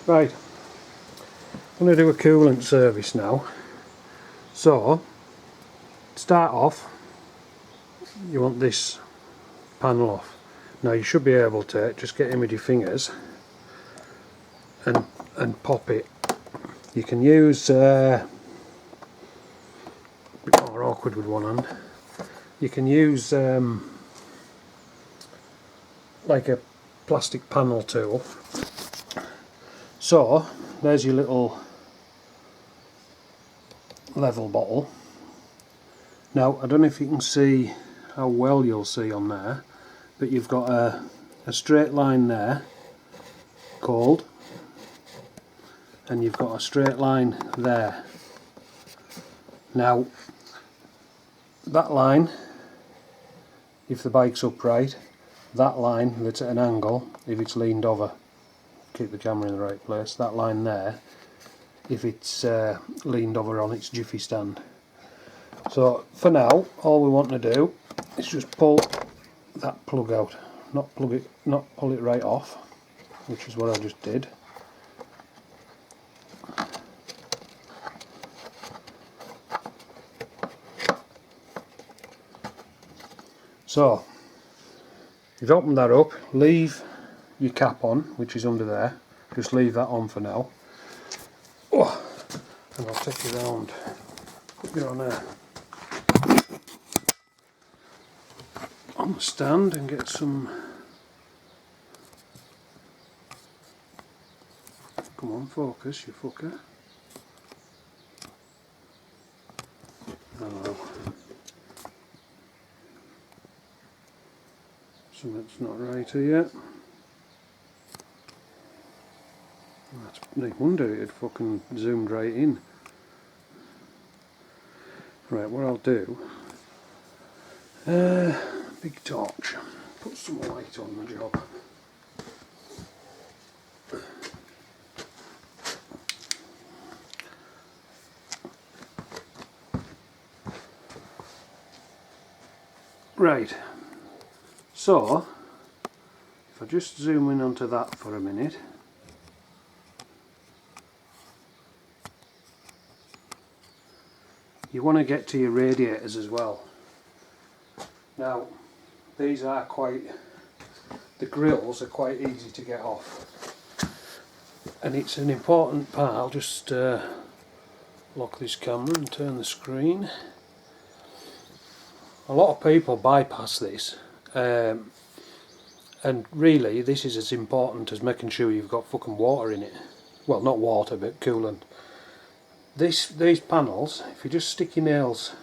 Right, I'm going to do a coolant service now. So, to start off, you want this panel off. Now you should be able to just get in with your fingers and pop it. You can use a bit more awkward with one hand. You can use like a plastic panel tool. So there's your little level bottle. Now I don't know if you can see how well you'll see on there, but you've got a straight line there, cold, and you've got a straight line there. Now that line, if the bike's upright, that line that's at an angle, if it's leaned over, keep the camera in the right place, that line there, if it's leaned over on its jiffy stand. So for now, all we want to do is just pull that plug out, not pull it right off, which is what I just did. So you've opened that up, leave your cap on, which is under there, just leave that on for now. Oh, and I'll take you round, put you on there, on the stand and get some, come on, focus you fucker. Oh, something's not right here. That's no wonder it had fucking zoomed right in. Right, what I'll do, big torch, put some light on the job. Right, so if I just zoom in onto that for a minute. You want to get to your radiators as well. Now these are the grills are quite easy to get off, and it's an important part. I'll just lock this camera and turn the screen. A lot of people bypass this, and really this is as important as making sure you've got fucking water in it. Well, not water, but coolant. These panels, if you just stick your nails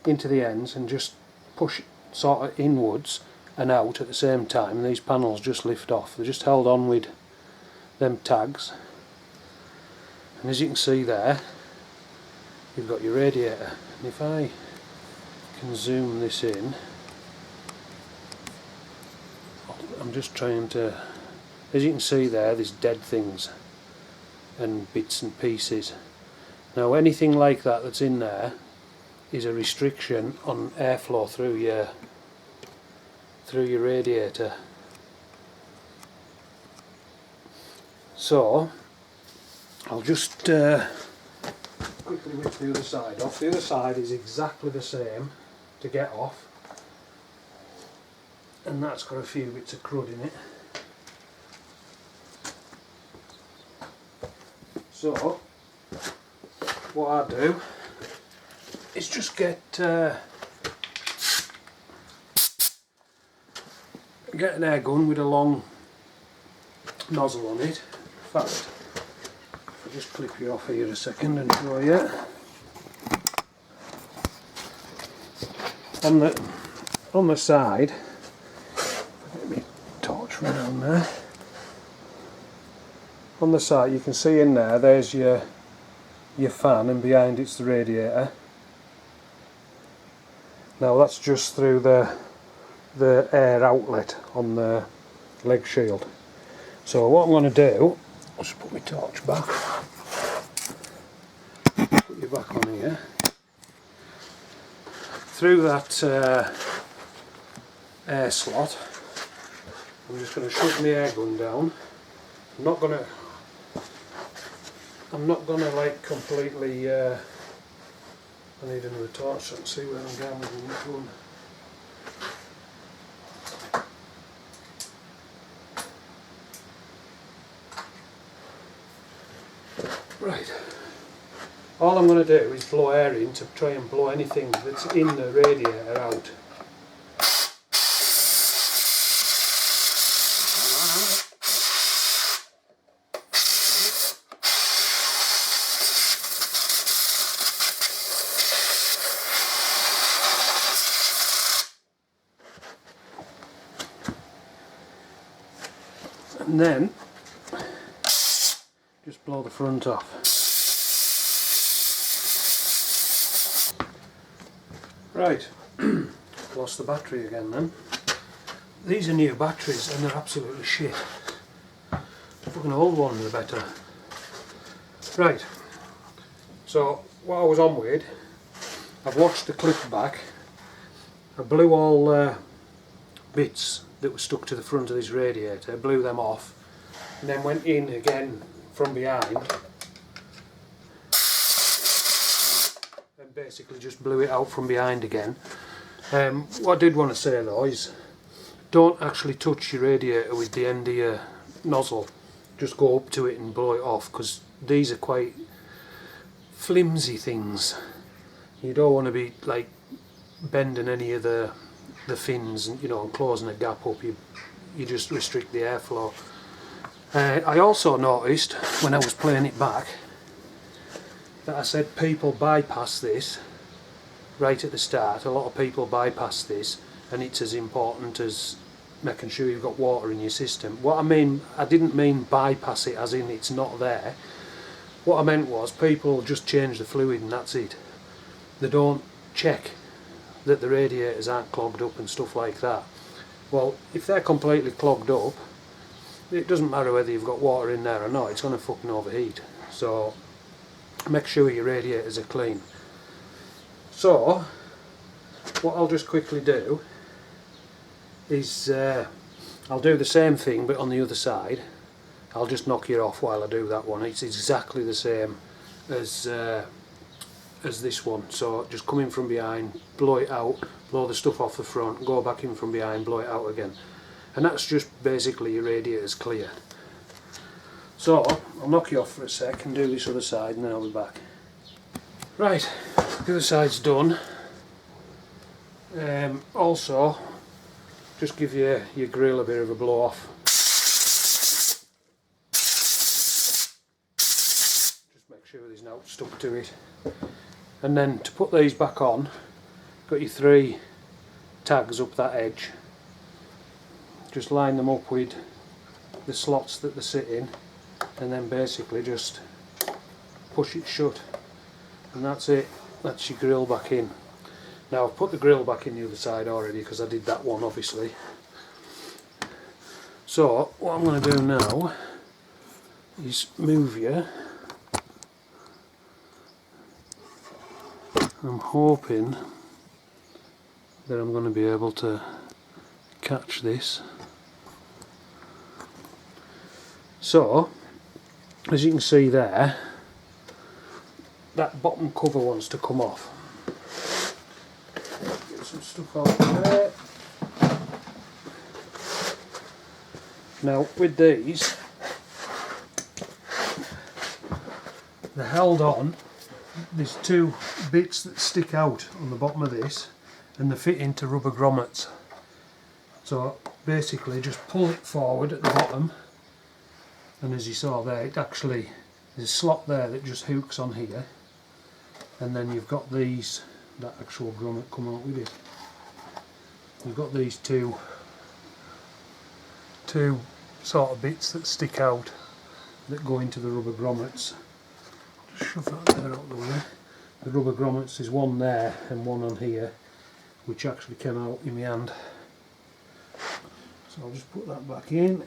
into the ends and just push it sort of inwards and out at the same time, these panels just lift off. They're just held on with them tags, and as you can see there, you've got your radiator. And if I can zoom this in, I'm just trying to, as you can see there, there's dead things and bits and pieces. Now anything like that that's in there is a restriction on airflow through your radiator. So I'll just quickly whip the other side off. The other side is exactly the same to get off, and that's got a few bits of crud in it. So what I do is just get an air gun with a long nozzle on it. In fact, I'll just clip you off here a second and show you. On the side, let me torch around there. On the side you can see in there, there's your fan, and behind it's the radiator. Now that's just through the air outlet on the leg shield. So what I'm going to do, I'll just put my torch back, put you back on here. Through that air slot, I'm just going to shut my air gun down. I'm not going to I'm not gonna like completely. I need another torch so I can see where I'm going with this one. Right. All I'm going to do is blow air in to try and blow anything that's in the radiator out. And then just blow the front off. Right, lost the battery again then. These are new batteries and they're absolutely shit. Fucking old ones are better. Right, so what I was on with, I've watched the clip back. I blew all bits that were stuck to the front of this radiator, blew them off, and then went in again from behind and basically just blew it out from behind again. What I did want to say though is, don't actually touch your radiator with the end of your nozzle. Just go up to it and blow it off, because these are quite flimsy things. You don't want to be like bending any of the fins and, you know, and closing a gap up. You just restrict the airflow. I also noticed when I was playing it back that I said people bypass this right at the start. A lot of people bypass this, and it's as important as making sure you've got water in your system. What I mean, I didn't mean bypass it as in it's not there. What I meant was people just change the fluid and that's it. They don't check that the radiators aren't clogged up and stuff like that. Well, if they're completely clogged up, it doesn't matter whether you've got water in there or not, it's going to fucking overheat. So make sure your radiators are clean. So what I'll just quickly do is I'll do the same thing but on the other side. I'll just knock you off while I do that one. It's exactly the same as this one. So just come in from behind, blow it out, blow the stuff off the front, go back in from behind, blow it out again. And that's just basically your radiators clear. So I'll knock you off for a sec and do this other side and then I'll be back. Right, the other side's done. Also, just give your grill a bit of a blow off. Just make sure there's no stuck to it. And then to put these back on, got your 3 tags up that edge. Just line them up with the slots that they sit in, and then basically just push it shut, and that's it. That's your grill back in. Now I've put the grill back in the other side already because I did that one obviously. So what I'm going to do now is move you. I'm hoping that I'm going to be able to catch this. So as you can see there, that bottom cover wants to come off. Get some stuff out there. Now with these, they're held on. There's 2 bits that stick out on the bottom of this and they fit into rubber grommets. So basically just pull it forward at the bottom, and as you saw there, it actually, there's a slot there that just hooks on here, and then you've got these, that actual grommet come out with it. You've got these two sort of bits that stick out that go into the rubber grommets. Just shove that there out of the way. The rubber grommets is one there and one on here, which actually came out in my hand. So I'll just put that back in.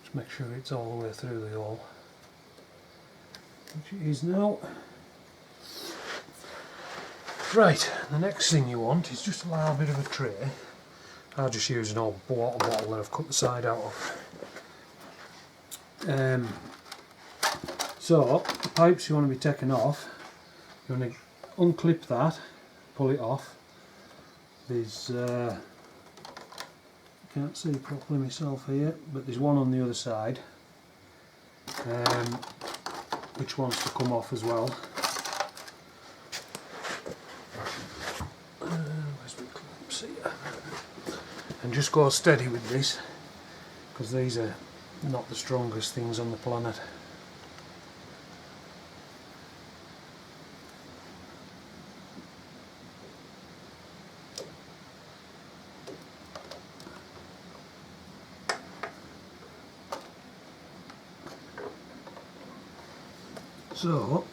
Just make sure it's all the way through the hole, which it is now. Right, the next thing you want is just a little bit of a tray. I'll just use an old water bottle that I've cut the side out of. So, the pipes you want to be taking off, you want to unclip that, pull it off. There's, can't see properly myself here, but there's one on the other side, which wants to come off as well. Where's my clamps here? And just go steady with this, because these are not the strongest things on the planet. So,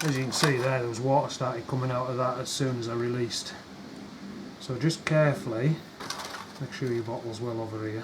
as you can see there was water started coming out of that as soon as I released. So just carefully, make sure your bottle's well over here.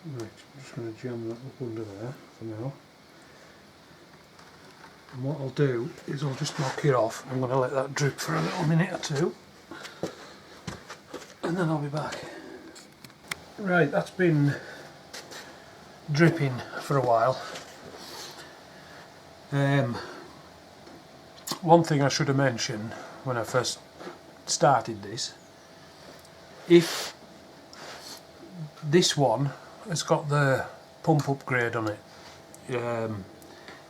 Right, I'm just going to jam that up under there for now. And what I'll do is I'll just knock it off. I'm going to let that drip for a little minute or two. And then I'll be back. Right, that's been dripping for a while. One thing I should have mentioned when I first started this, if this one has got the pump upgrade on it,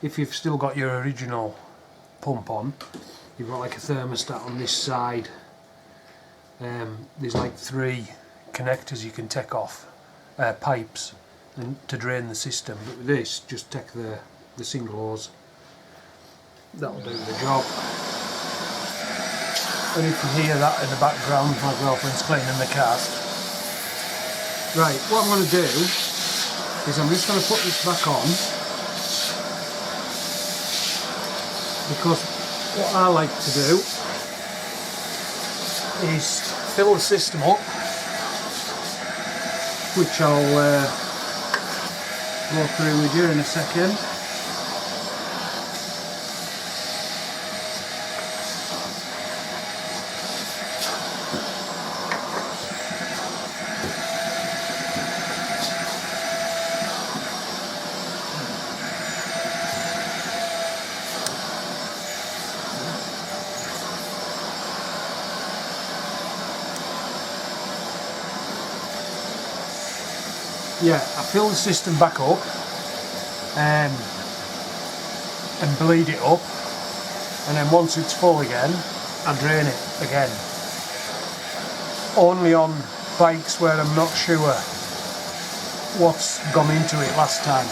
if you've still got your original pump on, you've got like a thermostat on this side. There's like 3 connectors you can take off, pipes, and to drain the system. But with this, just take the single hose. That'll do the job. And you can hear that in the background, my girlfriend's cleaning the cast. Right, what I'm going to do is I'm just going to put this back on, because what I like to do is fill the system up, which I'll go through with you in a second. Yeah, I fill the system back up and bleed it up, and then once it's full again, I drain it again. Only on bikes where I'm not sure what's gone into it last time.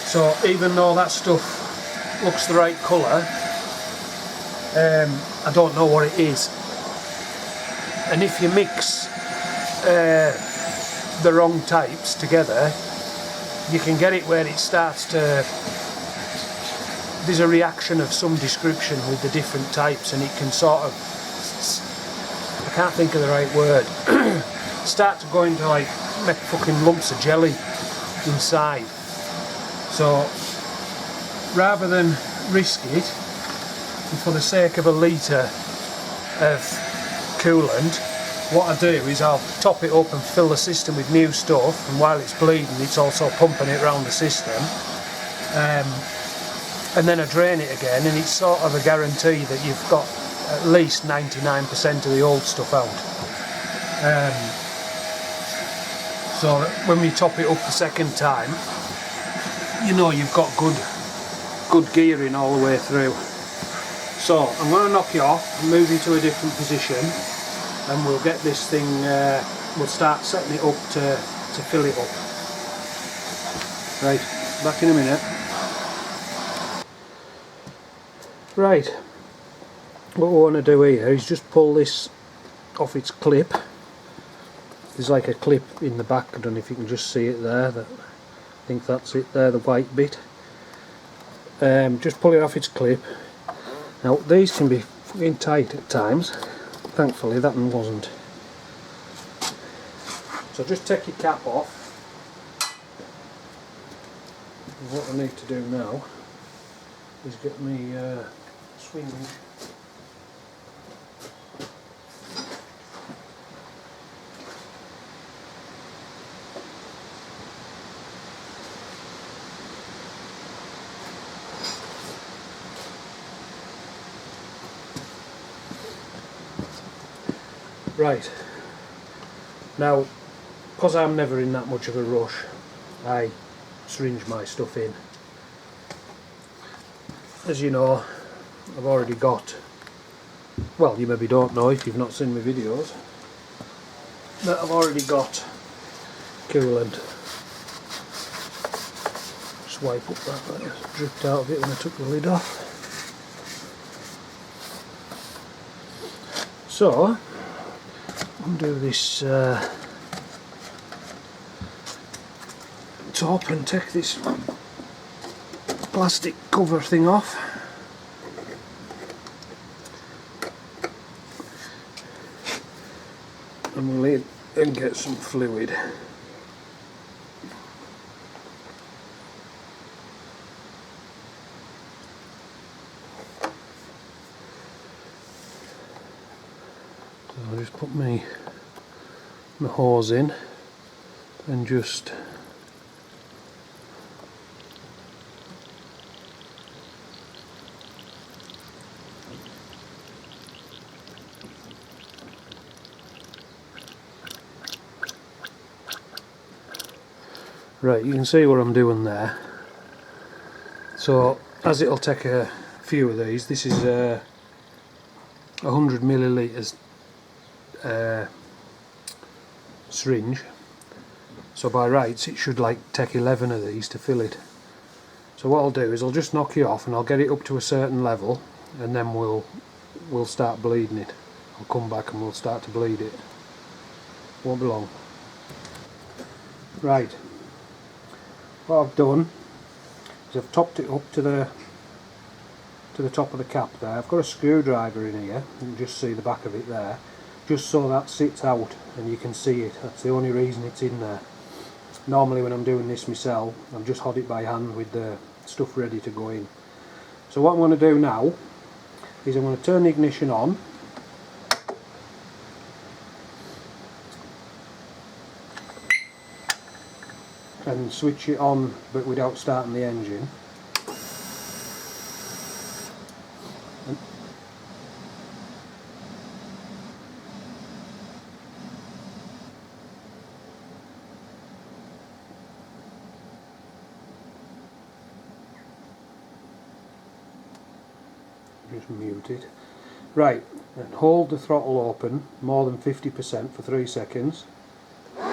So even though that stuff looks the right colour, I don't know what it is. And if you mix the wrong types together, you can get it where it starts to, there's a reaction of some description with the different types, and it can sort of, I can't think of the right word, start to go into like, make fucking lumps of jelly inside. So rather than risk it, and for the sake of a litre of coolant, what I do is I'll top it up and fill the system with new stuff, and while it's bleeding it's also pumping it around the system, and then I drain it again, and it's sort of a guarantee that you've got at least 99% of the old stuff out. So that when we top it up the second time, you know you've got good gearing all the way through. So I'm going to knock it off and move into a different position, and we'll get this thing, we'll start setting it up to fill it up. Right, back in a minute. Right, what we want to do here is just pull this off its clip. There's like a clip in the back, I don't know if you can just see it there, I think that's it there, the white bit. Just pull it off its clip. Now these can be fucking tight at times, thankfully that one wasn't. So just take your cap off. And what I need to do now is get me swing. Right, now because I'm never in that much of a rush, I syringe my stuff in. As you know, I've already got, well, you maybe don't know if you've not seen my videos, but I've already got coolant. Just wipe up that dripped out of it when I took the lid off. So undo this top and take this plastic cover thing off. And we'll then get some fluid. So I'll just put my hose in and just right, you can see what I'm doing there. So as it'll take a few of these, this is 100 millilitres syringe, so by rights it should like take 11 of these to fill it. So what I'll do is I'll just knock you off and I'll get it up to a certain level, and then we'll start bleeding it. I'll come back and we'll start to bleed it. Won't be long. Right, what I've done is I've topped it up to the top of the cap there. I've got a screwdriver in here, you can just see the back of it there, just so that sits out and you can see it. That's the only reason it's in there. Normally when I'm doing this myself, I've just had it by hand with the stuff ready to go in. So what I'm going to do now is I'm going to turn the ignition on, and switch it on but without starting the engine. Just mute it, Right, and hold the throttle open more than 50% for 3 seconds. And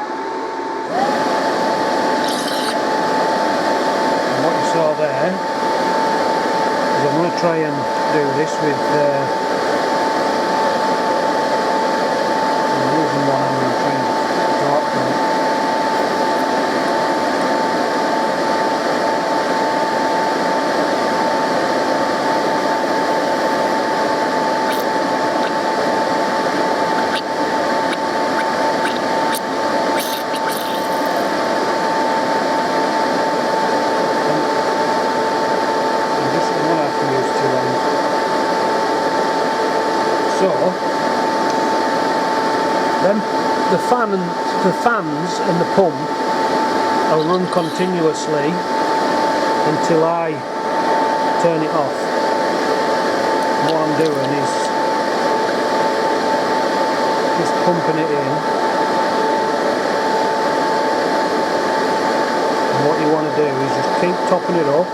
what you saw there is I'm going to try and do this with I'm using one hand and trying to torque them. So, then the fans and the pump will run continuously until I turn it off. What I'm doing is just pumping it in. And what you want to do is just keep topping it up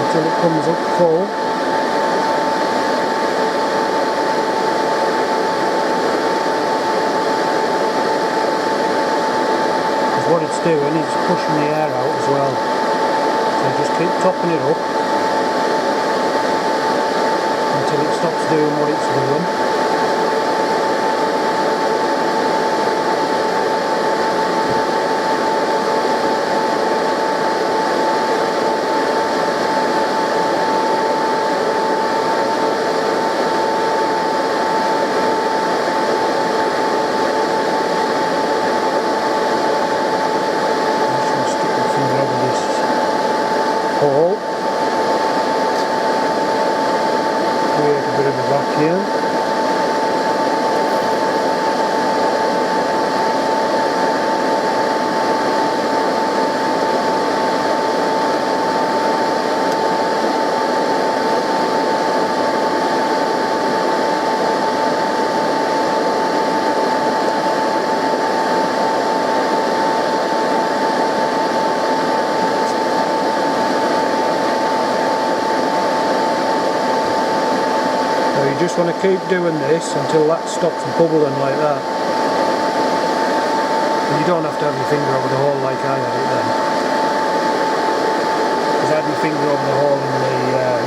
until it comes up full. Because what it's doing is pushing the air out as well. So just keep topping it up until it stops doing what it's doing. Hole, create a bit of a vacuum. You just want to keep doing this until that stops bubbling like that. And you don't have to have your finger over the hole like I had it then. Because I had my finger over the hole in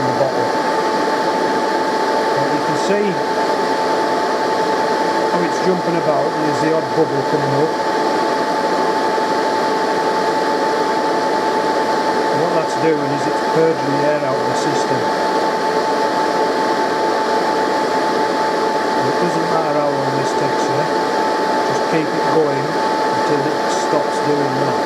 the bottle. But you can see how it's jumping about and there's the odd bubble coming up. And what that's doing is it's purging the air out of the system. It doesn't matter how long this takes you, just keep it going until it stops doing that.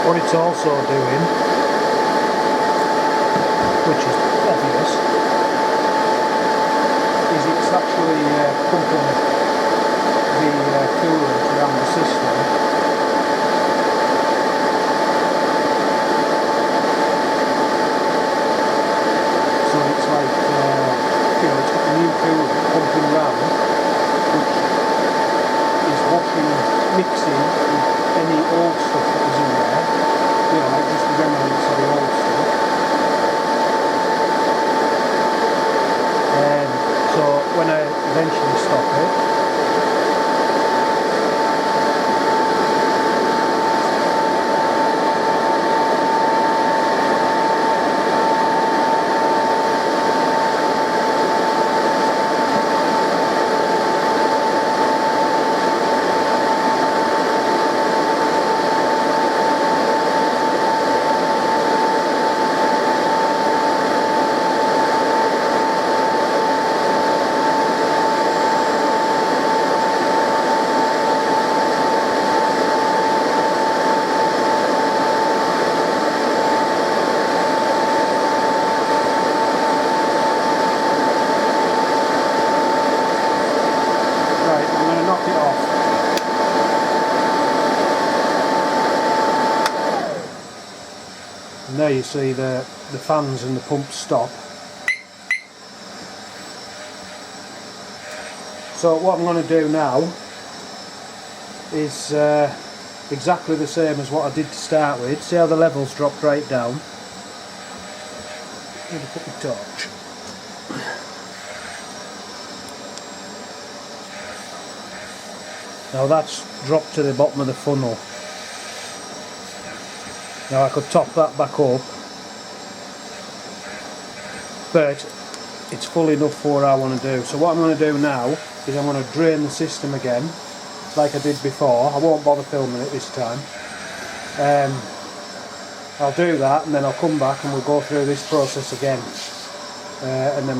What it's also doing, which is obvious, is it's actually pumping the coolant around the system. So it's like, it's got the new coolant pumping around, which is washing, mixing with any old stuff that was in there. Like just the remnants of the old stuff. So when I eventually stop it, there you see the fans and the pumps stop. So what I'm going to do now is exactly the same as what I did to start with. See how the levels dropped right down? Need to put my torch. Now that's dropped to the bottom of the funnel. Now I could top that back up, but it's full enough for what I want to do. So what I'm going to do now is I'm going to drain the system again, like I did before. I won't bother filming it this time. I'll do that and then I'll come back and we'll go through this process again, and then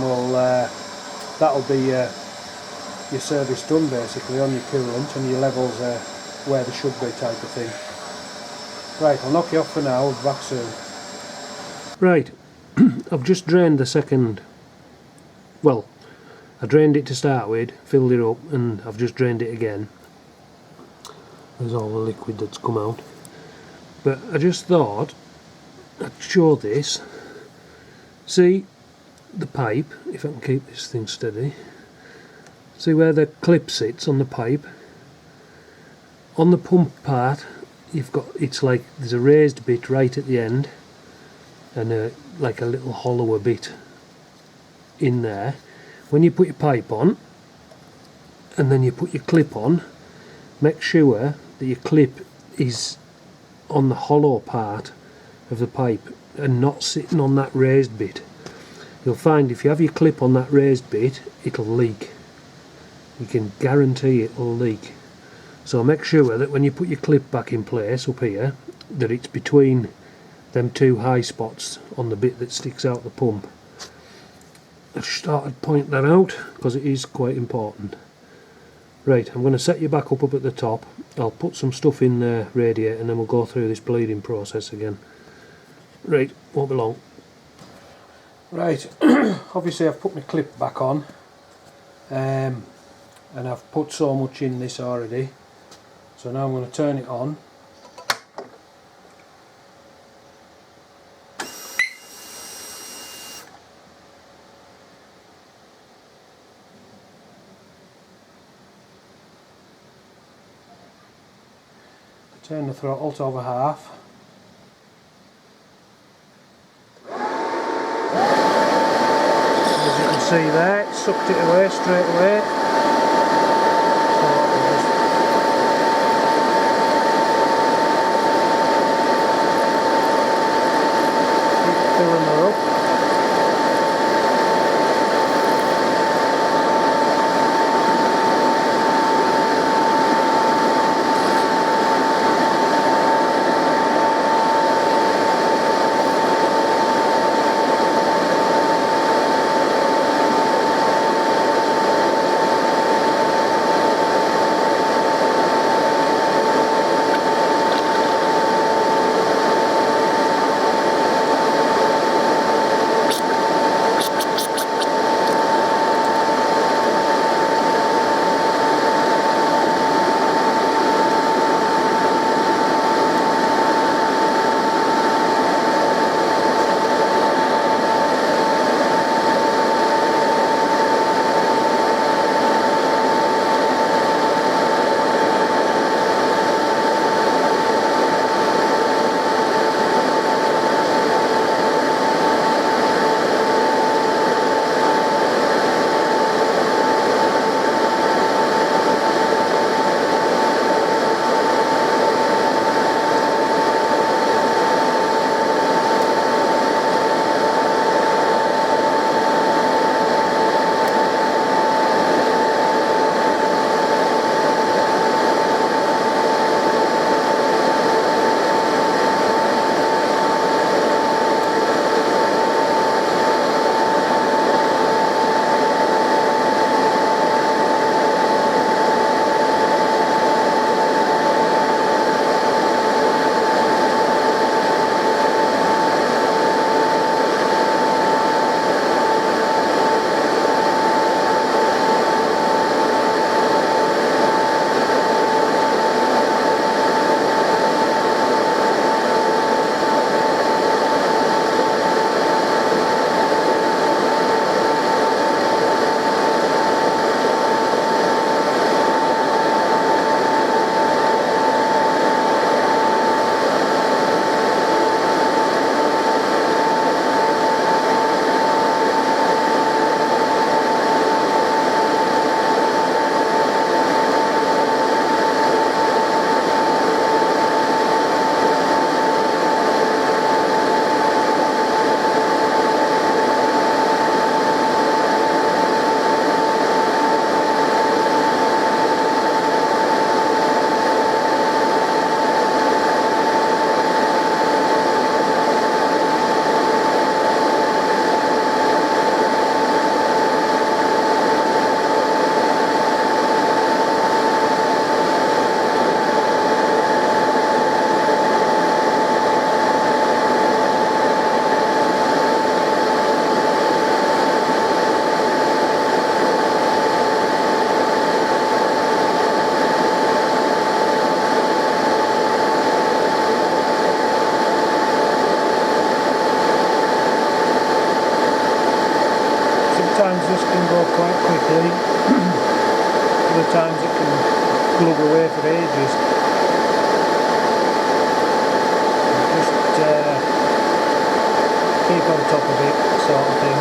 that'll be your service done basically on your coolant, and your levels are where they should be, type of thing. Right, I'll knock you off for now, I'll be back soon. Right, I've just drained the second, well, I drained it to start with, filled it up, and I've just drained it again. There's all the liquid that's come out. But I just thought I'd show this. See the pipe, if I can keep this thing steady. See where the clip sits on the pipe? On the pump part, you've got, it's like there's a raised bit right at the end, and like a little hollower bit in there. When you put your pipe on, and then you put your clip on, make sure that your clip is on the hollow part of the pipe and not sitting on that raised bit. You'll find if you have your clip on that raised bit, it'll leak. You can guarantee it'll leak. So make sure that when you put your clip back in place up here, that it's between them two high spots on the bit that sticks out the pump. I just thought I'd point that out because it is quite important. Right, I'm going to set you back up at the top. I'll put some stuff in the radiator and then we'll go through this bleeding process again. Right, won't be long. Right, obviously I've put my clip back on, and I've put so much in this already. So now I'm going to turn it on. Turn the throttle to over half. As you can see there, it sucked it away straight away. So I'll just keep filling her up. this can go quite quickly. Other times it can glug away for ages. Just keep on top of it, sort of thing.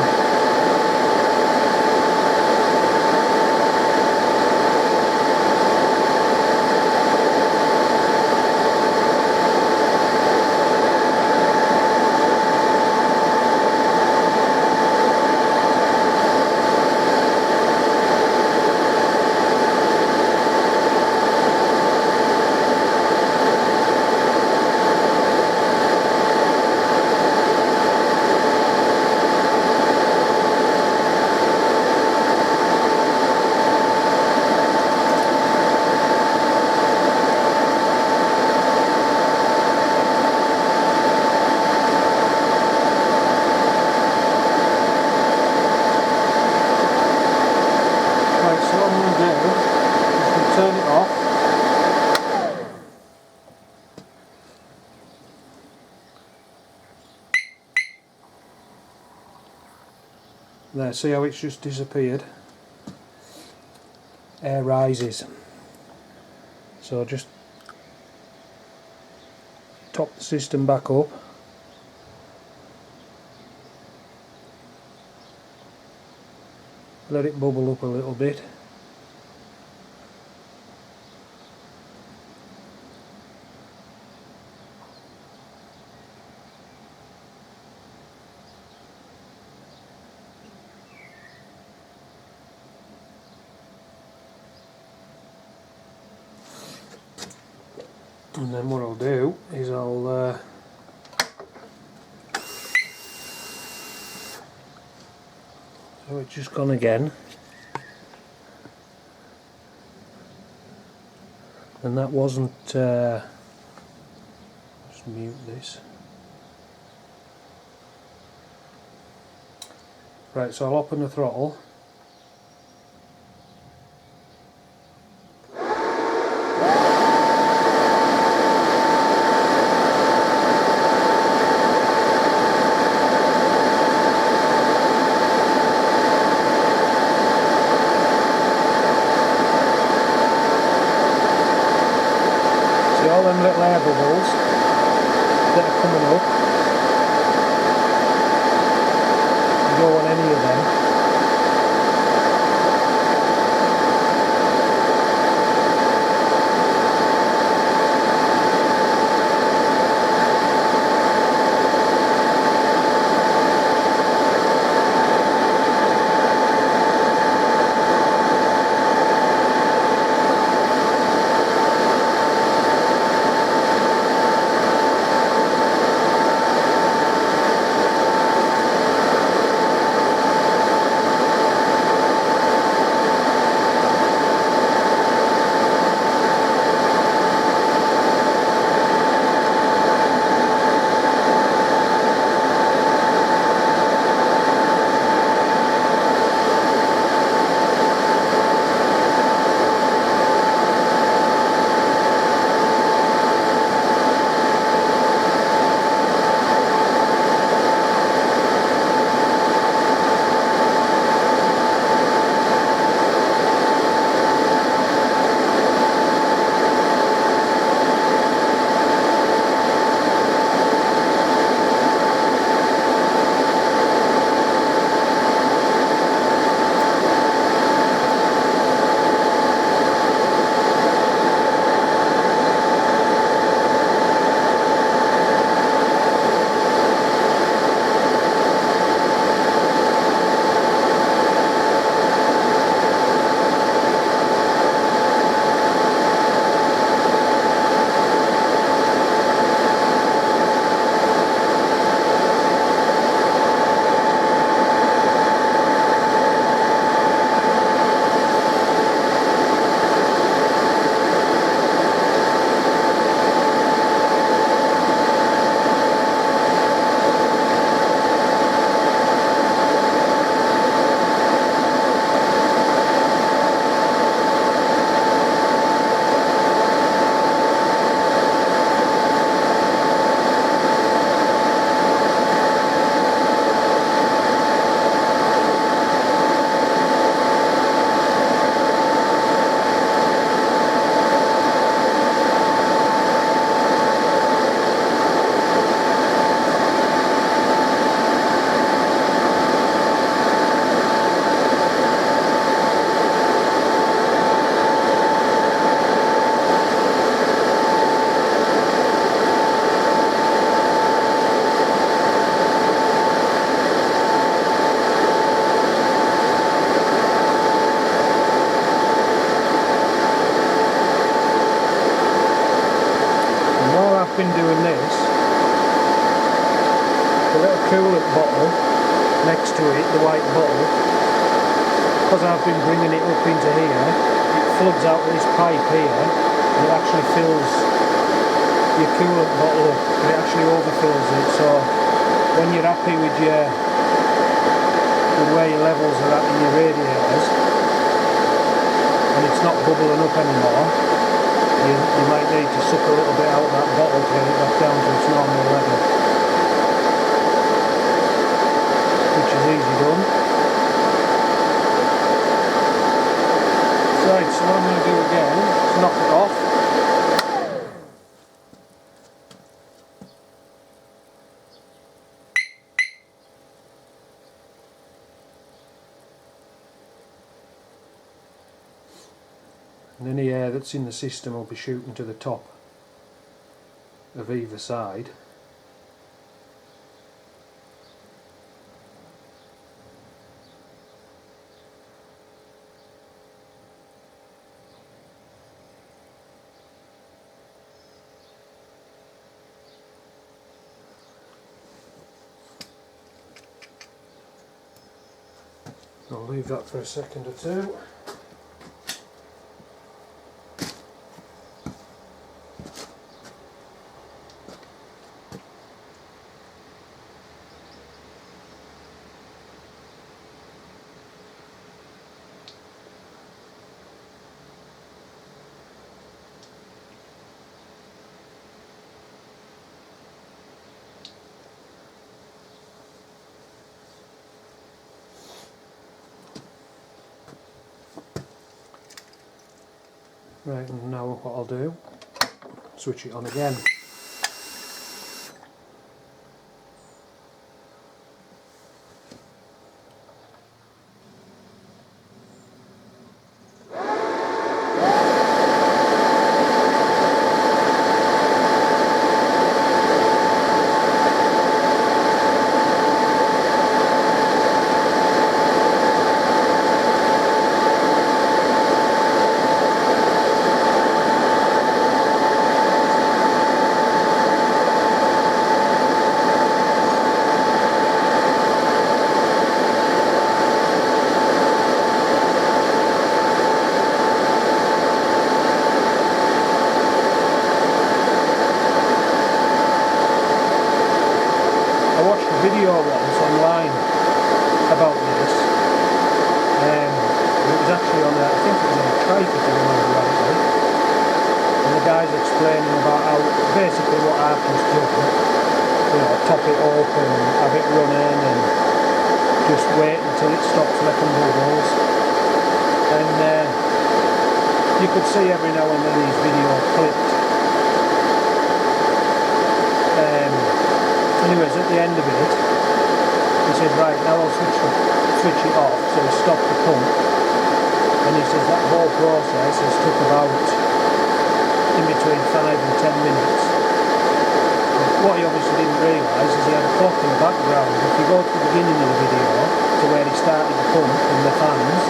Turn it off. There, see how it's just disappeared? Air rises. So just top the system back up. Let it bubble up a little bit. And then what I'll do is I'll so it's just gone again, and that wasn't just mute this. Right, so I'll open the throttle. All them little air bubbles that are coming up, you don't want any of them. coolant bottle next to it, the white bottle, because I've been bringing it up into here, it floods out of this pipe here and it actually fills your coolant bottle up, and it actually overfills it. So when you're happy with where your levels are at in your radiators and it's not bubbling up anymore, you might need to suck a little bit out of that bottle to get it back down to its normal level, which is easy done. Right, so what I'm going to do again is knock it off. And any air that's in the system will be shooting to the top of either side. I'll leave that for a second or two. Right, and now what I'll do, switch it on again. Video once online about this. It was actually on I think it was on a trike, if I remember rightly, and the guy's explaining about how basically what I've just done, you know, top it open and have it running and just wait until it stops making bubbles, and you could see every now and then his video clipped. Anyways, at the end of it, he says, right, now I'll switch it off, so he stopped the pump, and he says that whole process has took about in between 5 and 10 minutes. But what he obviously didn't realise is he had a clock in the background. If you go to the beginning of the video, to where he started the pump and the fans,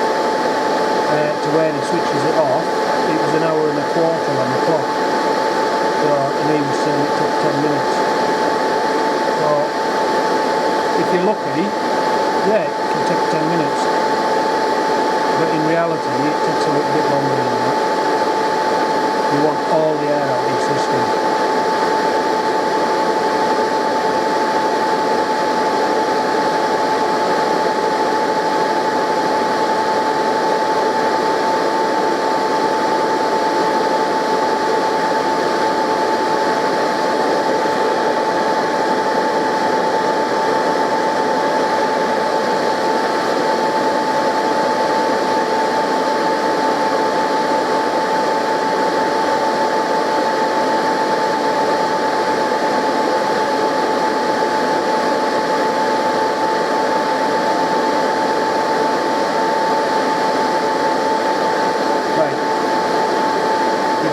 to where he switches it off, it was 1 hour and a quarter on the clock. So, and he was saying it took 10 minutes. So, if you're lucky, yeah, it can take 10 minutes. But in reality, it takes a little bit longer than that. You want all the air out of your system.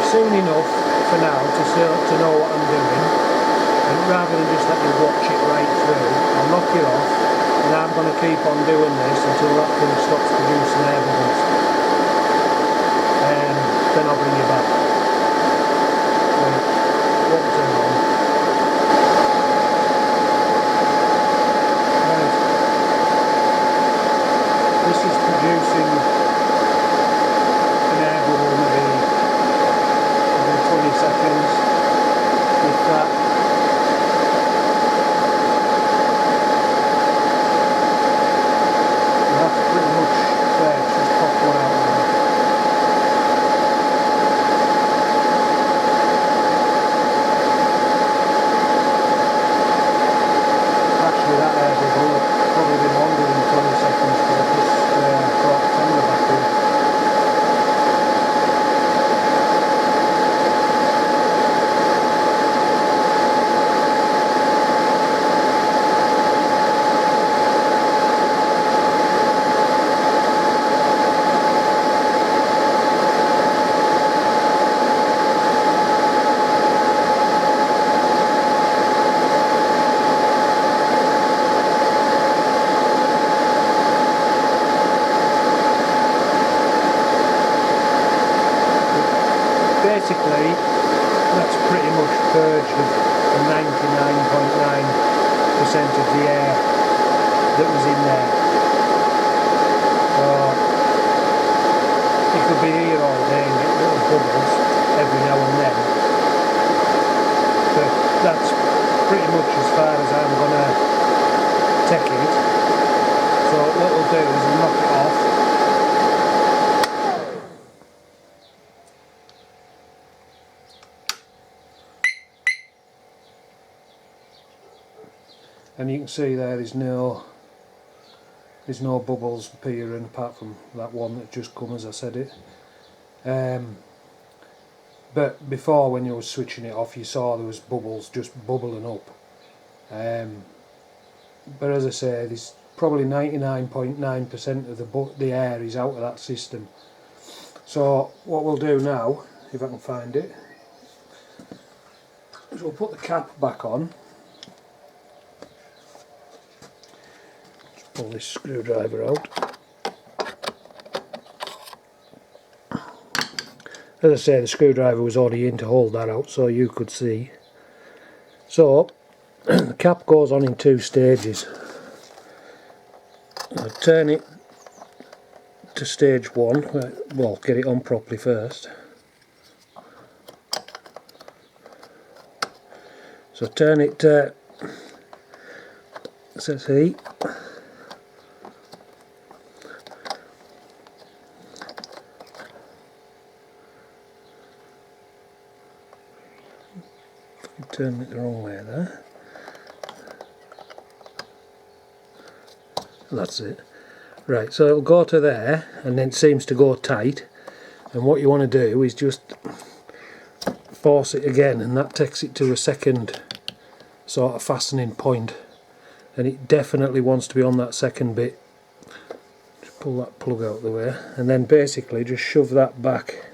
Soon enough for now to know what I'm doing, and rather than just let you watch it right through, I'll knock it off, and I'm going to keep on doing this until that thing stops producing air bubbles, and then I'll bring you back. Right, what turn on? of the air that was in there. So you could be here all day and get little bubbles every now and then, but that's pretty much as far as I'm going to take it. So what we'll do is we'll knock it off. And you can see there's no bubbles appearing apart from that one that just come as I said it. But before, when you were switching it off, you saw there was bubbles just bubbling up. But as I say, there's probably 99.9% of the air is out of that system. So what we'll do now, if I can find it, is we'll put the cap back on. Pull this screwdriver out. As I say, the screwdriver was already in to hold that out so you could see. So the cap goes on in 2 stages. I'll turn it to stage 1, well, get it on properly first. So turn it to, says heat. Turn it the wrong way there. That's it. Right, so it'll go to there and then it seems to go tight, and what you want to do is just force it again, and that takes it to a second sort of fastening point, and it definitely wants to be on that second bit. Just pull that plug out of the way and then basically just shove that back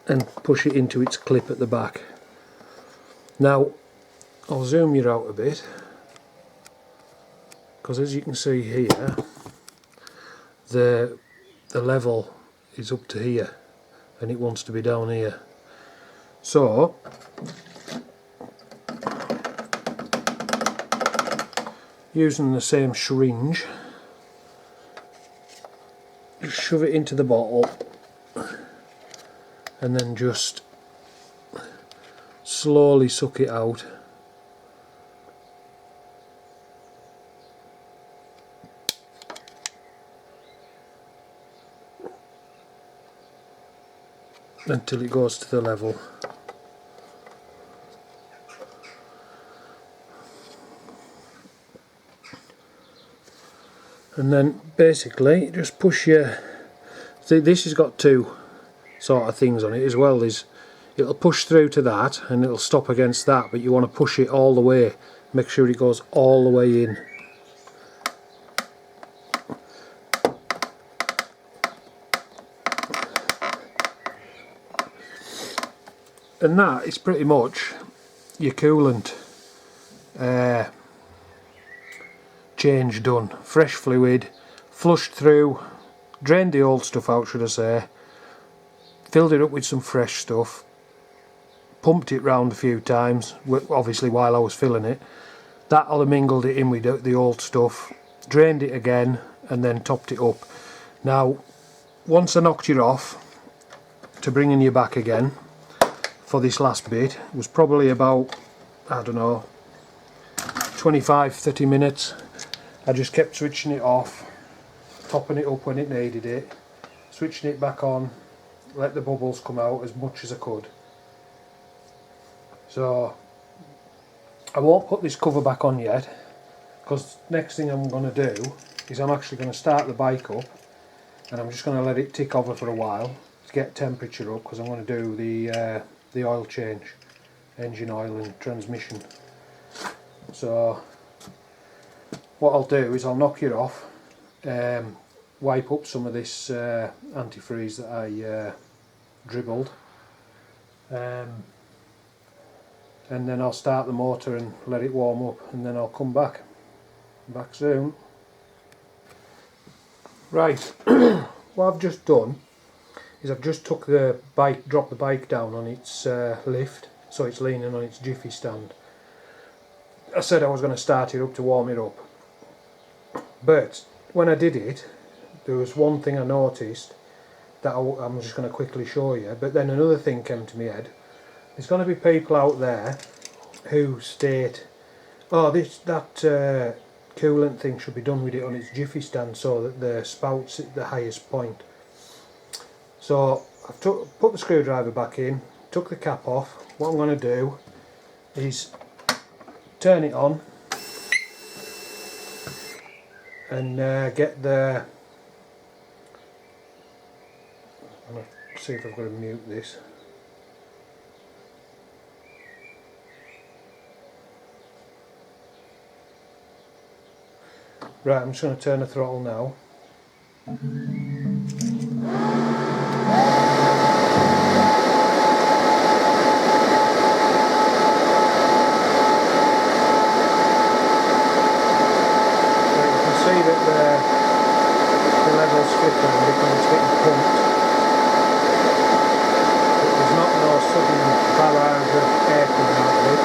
and push it into its clip at the back. Now I'll zoom you out a bit, because as you can see here, the level is up to here and it wants to be down here. So using the same syringe, just shove it into the bottle and then just slowly suck it out. Until it goes to the level. And then basically just push your, see, this has got 2 sort of things on it as well. It'll push through to that and it'll stop against that, but you want to push it all the way, make sure it goes all the way in. And that is pretty much your coolant change done. Fresh fluid, flushed through, drained the old stuff out should I say, filled it up with some fresh stuff, pumped it round a few times, obviously while I was filling it. That'll have mingled it in with the old stuff, drained it again and then topped it up. Now once I knocked you off, to bringing you back again for this last bit was probably about, I don't know, 25-30 minutes. I just kept switching it off, topping it up when it needed it, switching it back on, let the bubbles come out as much as I could. So I won't put this cover back on yet, because next thing I'm going to do is I'm actually going to start the bike up and I'm just going to let it tick over for a while to get temperature up, because I'm going to do the oil change, engine oil and transmission. So what I'll do is I'll knock it off, wipe up some of this antifreeze that I dribbled, and then I'll start the motor and let it warm up, and then I'll come back soon. Right, what I've just done is I've just took the bike, dropped the bike down on its lift, so it's leaning on its jiffy stand. I said I was going to start it up to warm it up, but when I did it, there was one thing I noticed that I'm just going to quickly show you, but then another thing came to my head. There's going to be people out there who state, oh, that coolant thing should be done with it on its jiffy stand so that the spout's at the highest point. So I've put the screwdriver back in, took the cap off. What I'm going to do is turn it on and get the... I'm going to see if I've got to mute this. Right, I'm just going to turn the throttle now. See that the level's flickering because it's getting pumped, but there's not no sudden barrage of air coming out of it.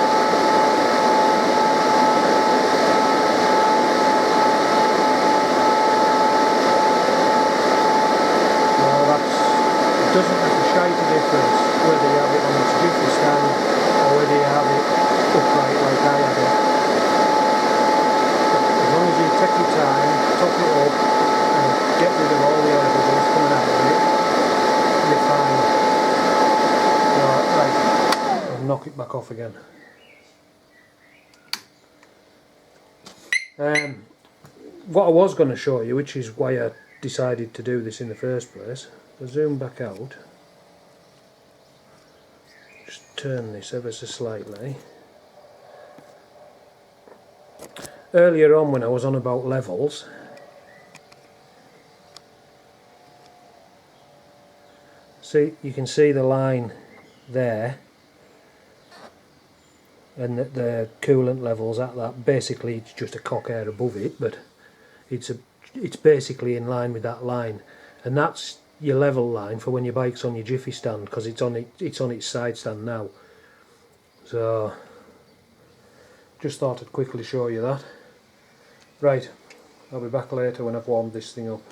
It doesn't make a shite of difference whether you have it on its jiffy stand or whether you have it upright like I have it. As long as you take your time, top it up and get rid of all the air bubbles coming out of it, you're fine. Right, I'll knock it back off again. What I was going to show you, which is why I decided to do this in the first place, I'll zoom back out, just turn this ever so slightly. Earlier on when I was on about levels, see, you can see the line there and that the coolant levels at that. Basically it's just a cock air above it, but it's basically in line with that line, and that's your level line for when your bike's on your jiffy stand, because it's on its side stand now. So just thought I'd quickly show you that. Right, I'll be back later when I've warmed this thing up.